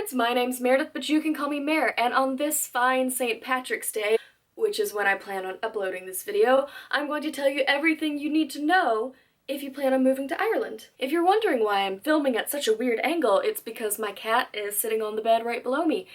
nerds, my name's Meredith, but you can call me Mare, and on this fine St. Patrick's Day, which is when I plan on uploading this video, I'm going to tell you everything you need to know if you plan on moving to Ireland. If you're wondering why I'm filming at such a weird angle, it's because my cat is sitting on the bed right below me,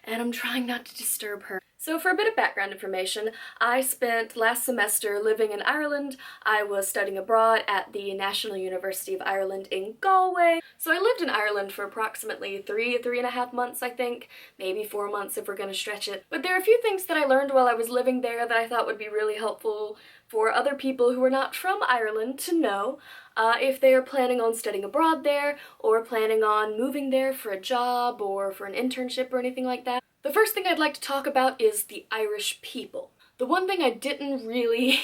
and I'm trying not to disturb her. So for a bit of background information, I spent last semester living in Ireland. I was studying abroad at the National University of Ireland in Galway. So I lived in Ireland for approximately three and a half months, I think. Maybe 4 months if we're gonna stretch it. But there are a few things that I learned while I was living there that I thought would be really helpful for other people who are not from Ireland to know if they are planning on studying abroad there or planning on moving there for a job or for an internship or anything like that. The first thing I'd like to talk about is the Irish people. The one thing I didn't really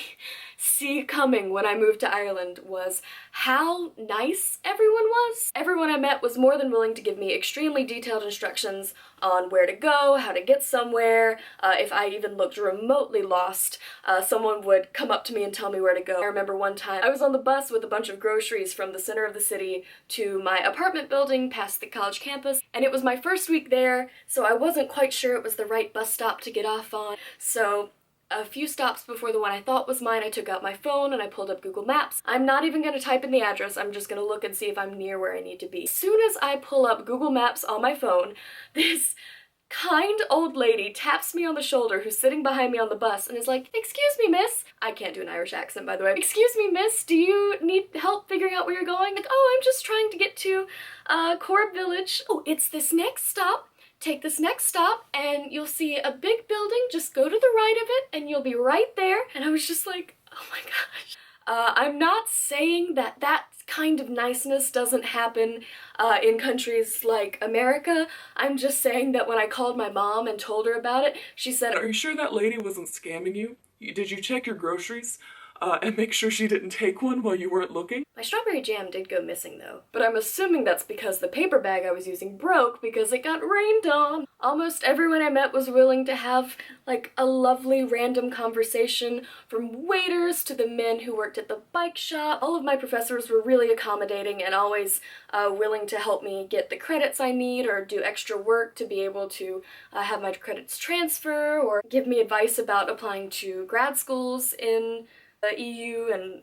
see coming when I moved to Ireland was how nice everyone was. Everyone I met was more than willing to give me extremely detailed instructions on where to go, how to get somewhere. If I even looked remotely lost, someone would come up to me and tell me where to go. I remember one time I was on the bus with a bunch of groceries from the center of the city to my apartment building past the college campus, and it was my first week there, so I wasn't quite sure it was the right bus stop to get off on. So a few stops before the one I thought was mine, I took out my phone and I pulled up Google Maps. I'm not even gonna type in the address, I'm just gonna look and see if I'm near where I need to be. As soon as I pull up Google Maps on my phone, this kind old lady taps me on the shoulder who's sitting behind me on the bus and is like, "Excuse me, miss." I can't do an Irish accent, by the way. "Excuse me, miss, do you need help figuring out where you're going?" Like, "Oh, I'm just trying to get to Cork Village." "Oh, it's this next stop. Take this next stop and you'll see a big building, just go to the right of it and you'll be right there." And I was just like, oh my gosh. I'm not saying that that kind of niceness doesn't happen in countries like America. I'm just saying that when I called my mom and told her about it, she said, "Are you sure that lady wasn't scamming you? Did you check your groceries? And make sure she didn't take one while you weren't looking?" My strawberry jam did go missing though, but I'm assuming that's because the paper bag I was using broke because it got rained on. Almost everyone I met was willing to have like a lovely random conversation, from waiters to the men who worked at the bike shop. All of my professors were really accommodating and always willing to help me get the credits I need or do extra work to be able to have my credits transfer or give me advice about applying to grad schools in the EU, and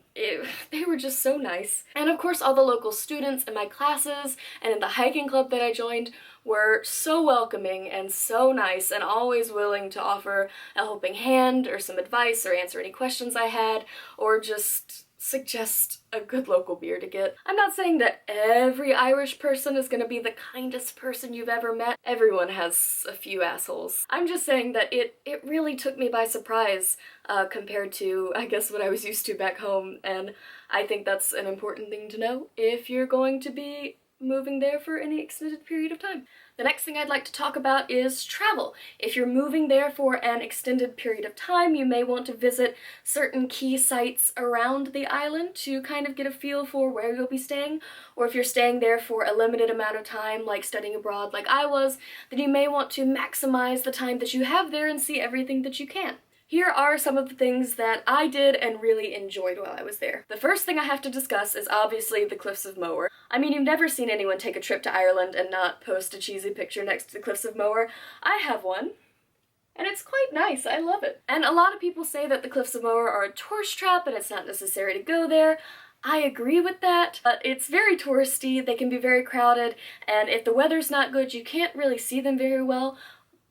they were just so nice. And of course all the local students in my classes and in the hiking club that I joined were so welcoming and so nice and always willing to offer a helping hand or some advice or answer any questions I had or just suggest a good local beer to get. I'm not saying that every Irish person is gonna be the kindest person you've ever met. Everyone has a few assholes. I'm just saying that it really took me by surprise compared to, I guess, what I was used to back home, and I think that's an important thing to know if you're going to be moving there for any extended period of time. The next thing I'd like to talk about is travel. If you're moving there for an extended period of time, you may want to visit certain key sites around the island to kind of get a feel for where you'll be staying. Or if you're staying there for a limited amount of time, like studying abroad like I was, then you may want to maximize the time that you have there and see everything that you can. Here are some of the things that I did and really enjoyed while I was there. The first thing I have to discuss is obviously the Cliffs of Moher. I mean, you've never seen anyone take a trip to Ireland and not post a cheesy picture next to the Cliffs of Moher. I have one, and it's quite nice. I love it. And a lot of people say that the Cliffs of Moher are a tourist trap and it's not necessary to go there. I agree with that, but it's very touristy, they can be very crowded, and if the weather's not good, you can't really see them very well.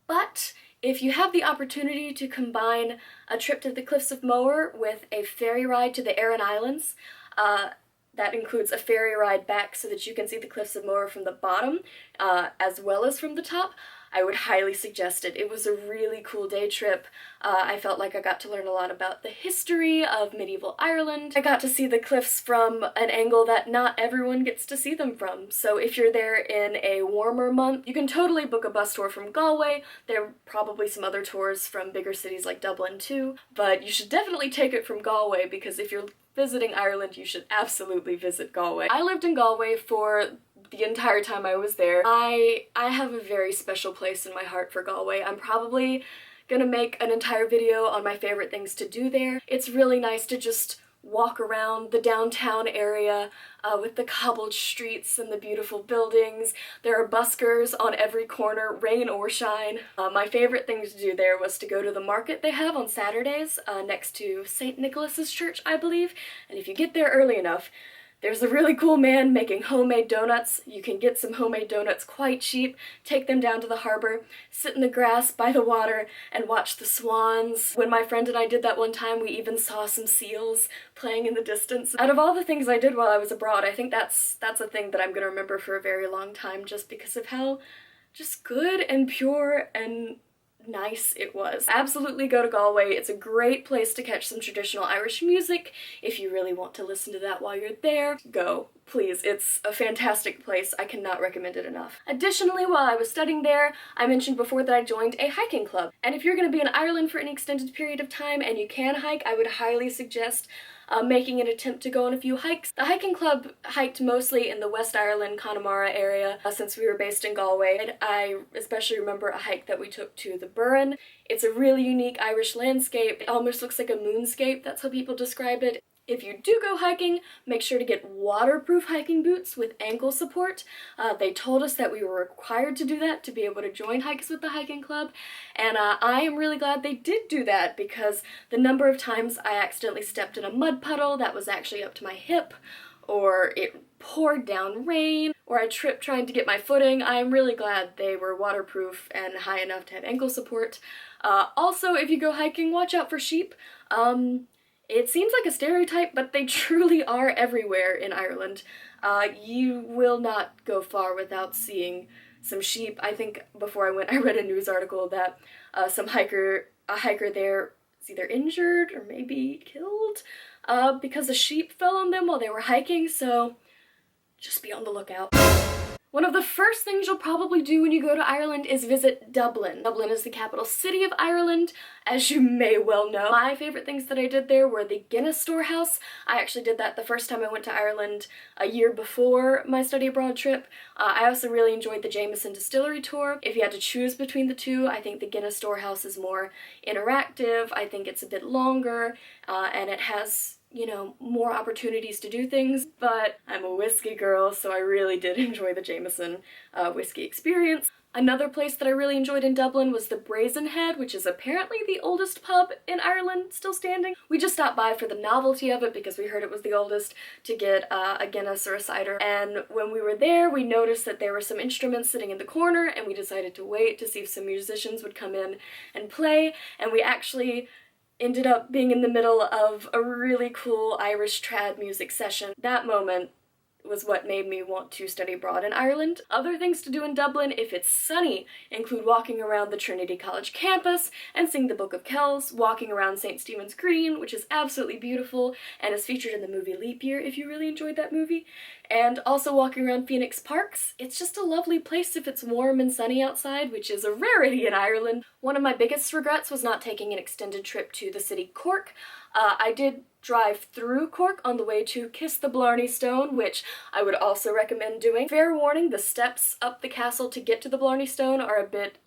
But if you have the opportunity to combine a trip to the Cliffs of Moher with a ferry ride to the Aran Islands, that includes a ferry ride back so that you can see the Cliffs of Moher from the bottom as well as from the top, I would highly suggest it. It was a really cool day trip. I felt like I got to learn a lot about the history of medieval Ireland. I got to see the cliffs from an angle that not everyone gets to see them from. So if you're there in a warmer month, you can totally book a bus tour from Galway. There are probably some other tours from bigger cities like Dublin too, but you should definitely take it from Galway because if you're visiting Ireland, you should absolutely visit Galway. I lived in Galway for the entire time I was there. I have a very special place in my heart for Galway. I'm probably gonna make an entire video on my favorite things to do there. It's really nice to just walk around the downtown area with the cobbled streets and the beautiful buildings. There are buskers on every corner, rain or shine. My favorite thing to do there was to go to the market they have on Saturdays next to St. Nicholas's Church, I believe. And if you get there early enough, there's a really cool man making homemade donuts. You can get some homemade donuts quite cheap, take them down to the harbor, sit in the grass by the water, and watch the swans. When my friend and I did that one time, we even saw some seals playing in the distance. Out of all the things I did while I was abroad, I think that's a thing that I'm gonna remember for a very long time, just because of how just good and pure and nice it was. Absolutely go to Galway. It's a great place to catch some traditional Irish music. If you really want to listen to that while you're there, go. Please, it's a fantastic place. I cannot recommend it enough. Additionally, while I was studying there, I mentioned before that I joined a hiking club. And if you're going to be in Ireland for any extended period of time and you can hike, I would highly suggest making an attempt to go on a few hikes. The hiking club hiked mostly in the West Ireland, Connemara area since we were based in Galway. I especially remember a hike that we took to the Burren. It's a really unique Irish landscape. It almost looks like a moonscape, that's how people describe it. If you do go hiking, make sure to get waterproof hiking boots with ankle support. They told us that we were required to do that to be able to join hikes with the hiking club, and I am really glad they did do that, because the number of times I accidentally stepped in a mud puddle that was actually up to my hip, or it poured down rain, or I tripped trying to get my footing, I am really glad they were waterproof and high enough to have ankle support. Also, if you go hiking, watch out for sheep. It seems like a stereotype, but they truly are everywhere in Ireland. You will not go far without seeing some sheep. I think before I went, I read a news article that a hiker there is either injured or maybe killed because a sheep fell on them while they were hiking, so just be on the lookout. One of the first things you'll probably do when you go to Ireland is visit Dublin. Dublin is the capital city of Ireland, as you may well know. My favorite things that I did there were the Guinness Storehouse. I actually did that the first time I went to Ireland a year before my study abroad trip. I also really enjoyed the Jameson Distillery tour. If you had to choose between the two, I think the Guinness Storehouse is more interactive. I think it's a bit longer, and it has, you know, more opportunities to do things, but I'm a whiskey girl, so I really did enjoy the Jameson whiskey experience. Another place that I really enjoyed in Dublin was the Brazen Head, which is apparently the oldest pub in Ireland still standing. We just stopped by for the novelty of it because we heard it was the oldest, to get a Guinness or a cider. And when we were there, we noticed that there were some instruments sitting in the corner, and we decided to wait to see if some musicians would come in and play, and we actually ended up being in the middle of a really cool Irish trad music session. That moment was what made me want to study abroad in Ireland. Other things to do in Dublin, if it's sunny, include walking around the Trinity College campus and seeing the Book of Kells, walking around St. Stephen's Green, which is absolutely beautiful and is featured in the movie Leap Year if you really enjoyed that movie, and also walking around Phoenix Parks. It's just a lovely place if it's warm and sunny outside, which is a rarity in Ireland. One of my biggest regrets was not taking an extended trip to the city Cork. I did drive through Cork on the way to Kiss the Blarney Stone, which I would also recommend doing. Fair warning, the steps up the castle to get to the Blarney Stone are a bit,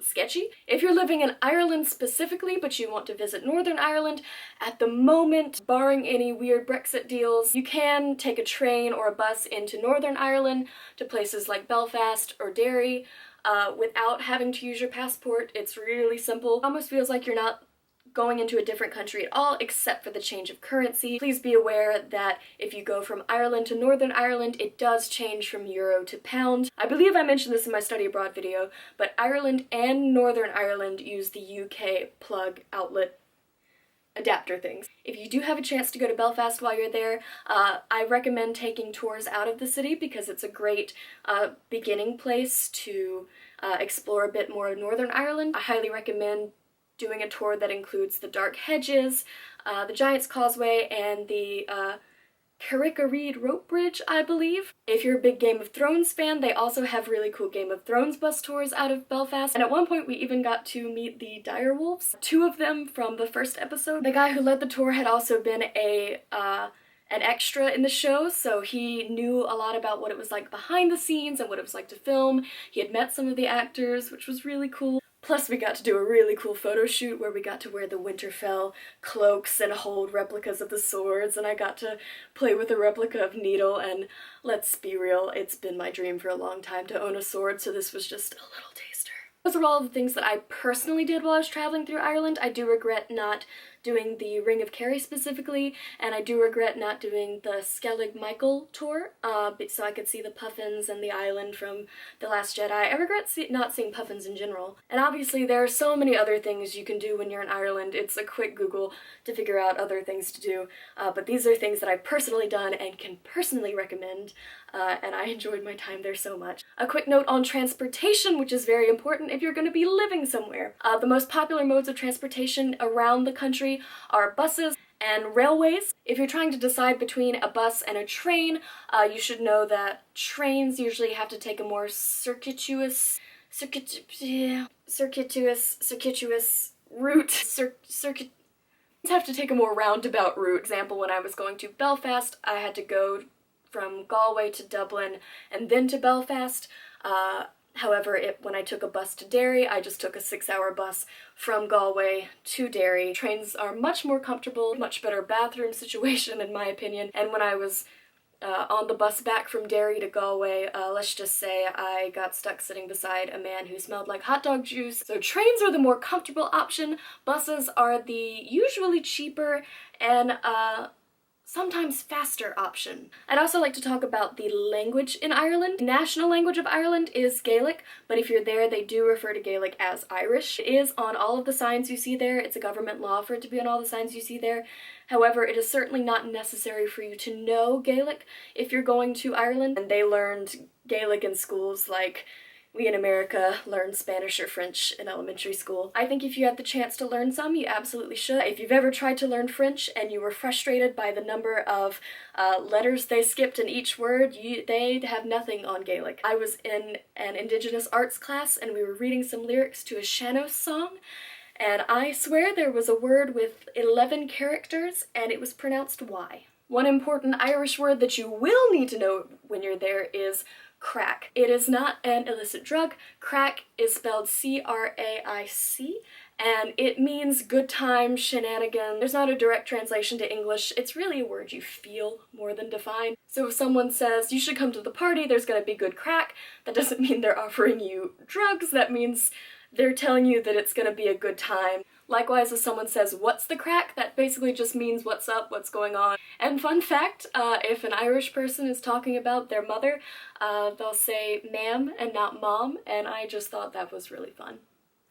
sketchy. If you're living in Ireland specifically, but you want to visit Northern Ireland, at the moment, barring any weird Brexit deals, you can take a train or a bus into Northern Ireland to places like Belfast or Derry without having to use your passport. It's really simple. It almost feels like you're not going into a different country at all, except for the change of currency. Please be aware that if you go from Ireland to Northern Ireland, it does change from euro to pound. I believe I mentioned this in my study abroad video, but Ireland and Northern Ireland use the UK plug outlet adapter things. If you do have a chance to go to Belfast while you're there, I recommend taking tours out of the city because it's a great beginning place to explore a bit more of Northern Ireland. I highly recommend doing a tour that includes the Dark Hedges, the Giant's Causeway, and the Carrick-a-Reed rope bridge, I believe. If you're a big Game of Thrones fan, they also have really cool Game of Thrones bus tours out of Belfast, and at one point we even got to meet the direwolves, two of them from the first episode. The guy who led the tour had also been an extra in the show, so he knew a lot about what it was like behind the scenes and what it was like to film. He had met some of the actors, which was really cool. Plus we got to do a really cool photo shoot where we got to wear the Winterfell cloaks and hold replicas of the swords, and I got to play with a replica of Needle, and let's be real, it's been my dream for a long time to own a sword, so this was just a little taster. Those are all the things that I personally did while I was traveling through Ireland. I do regret not doing the Ring of Kerry specifically, and I do regret not doing the Skellig Michael tour, so I could see the puffins and the island from The Last Jedi. I regret not seeing puffins in general. And obviously there are so many other things you can do when you're in Ireland. It's a quick Google to figure out other things to do, but these are things that I've personally done and can personally recommend, and I enjoyed my time there so much. A quick note on transportation, which is very important if you're going to be living somewhere. The most popular modes of transportation around the country are buses and railways. If you're trying to decide between a bus and a train, you should know that trains usually have to take a more circuitous route. Have to take a more roundabout route. Example, when I was going to Belfast, I had to go from Galway to Dublin and then to Belfast. However, when I took a bus to Derry, I just took a 6-hour bus from Galway to Derry. Trains are much more comfortable, much better bathroom situation in my opinion, and when I was on the bus back from Derry to Galway, let's just say I got stuck sitting beside a man who smelled like hot dog juice. So trains are the more comfortable option, buses are the usually cheaper and sometimes faster option. I'd also like to talk about the language in Ireland. The national language of Ireland is Gaelic, but if you're there, they do refer to Gaelic as Irish. It is on all of the signs you see there. It's a government law for it to be on all the signs you see there. However, it is certainly not necessary for you to know Gaelic if you're going to Ireland. And they learned Gaelic in schools like we in America learn Spanish or French in elementary school. I think if you had the chance to learn some, you absolutely should. If you've ever tried to learn French and you were frustrated by the number of letters they skipped in each word, they have nothing on Gaelic. I was in an Indigenous arts class and we were reading some lyrics to a Seanos song, and I swear there was a word with 11 characters and it was pronounced Y. One important Irish word that you will need to know when you're there is crack. It is not an illicit drug. Crack is spelled C-R-A-I-C, and it means good time, shenanigan. There's not a direct translation to English. It's really a word you feel more than define. So if someone says, you should come to the party, there's gonna be good crack, that doesn't mean they're offering you drugs. That means they're telling you that it's gonna be a good time. Likewise, if someone says, what's the crack? That basically just means what's up, what's going on. And fun fact, if an Irish person is talking about their mother, they'll say ma'am and not mom, and I just thought that was really fun.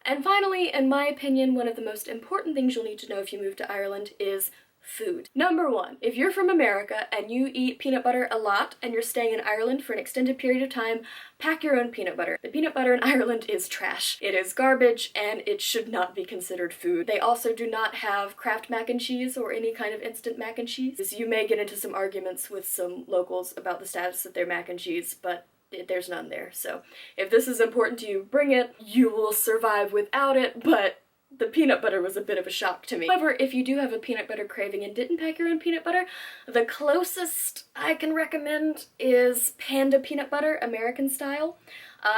And finally, in my opinion, one of the most important things you'll need to know if you move to Ireland is food. Number one, if you're from America and you eat peanut butter a lot and you're staying in Ireland for an extended period of time, pack your own peanut butter. The peanut butter in Ireland is trash. It is garbage and it should not be considered food. They also do not have Kraft mac and cheese or any kind of instant mac and cheese. You may get into some arguments with some locals about the status of their mac and cheese, but there's none there. So if this is important to you, bring it. You will survive without it, but the peanut butter was a bit of a shock to me. However, if you do have a peanut butter craving and didn't pack your own peanut butter, the closest I can recommend is Panda peanut butter, American style.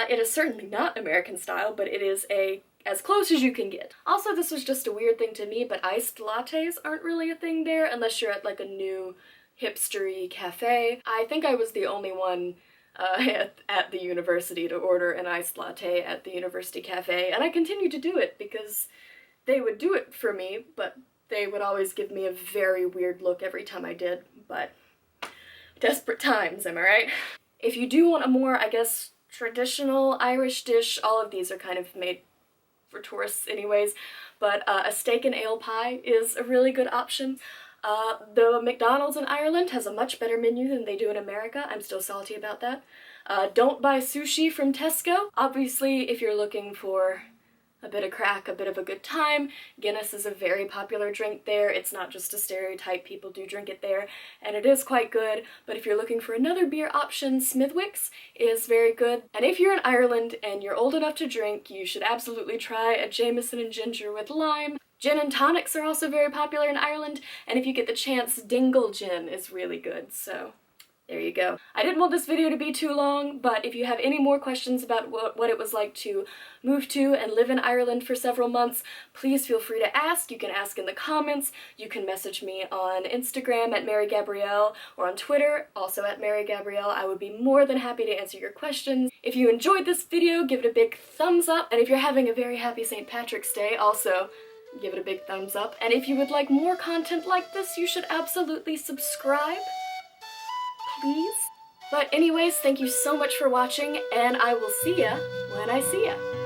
It is certainly not American style, but it is as close as you can get. Also, this was just a weird thing to me, but iced lattes aren't really a thing there unless you're at like a new hipstery cafe. I think I was the only one at the university to order an iced latte at the university cafe, and I continued to do it because they would do it for me, but they would always give me a very weird look every time I did, but desperate times, am I right? If you do want a more, I guess, traditional Irish dish, all of these are kind of made for tourists anyways, but a steak and ale pie is a really good option. The McDonald's in Ireland has a much better menu than they do in America. I'm still salty about that. Don't buy sushi from Tesco. Obviously, if you're looking for a bit of crack, a bit of a good time, Guinness is a very popular drink there. It's not just a stereotype, people do drink it there, and it is quite good. But if you're looking for another beer option, Smithwick's is very good. And if you're in Ireland and you're old enough to drink, you should absolutely try a Jameson and ginger with lime. Gin and tonics are also very popular in Ireland, and if you get the chance, Dingle gin is really good, so There you go. I didn't want this video to be too long, but if you have any more questions about what it was like to move to and live in Ireland for several months, please feel free to ask. You can ask in the comments, you can message me on Instagram at Mary Gabrielle, or on Twitter, also at Mary Gabrielle. I would be more than happy to answer your questions. If you enjoyed this video, give it a big thumbs up, and if you're having a very happy St. Patrick's Day, also give it a big thumbs up. And if you would like more content like this, you should absolutely subscribe. Please. But anyways, thank you so much for watching, and I will see ya when I see ya.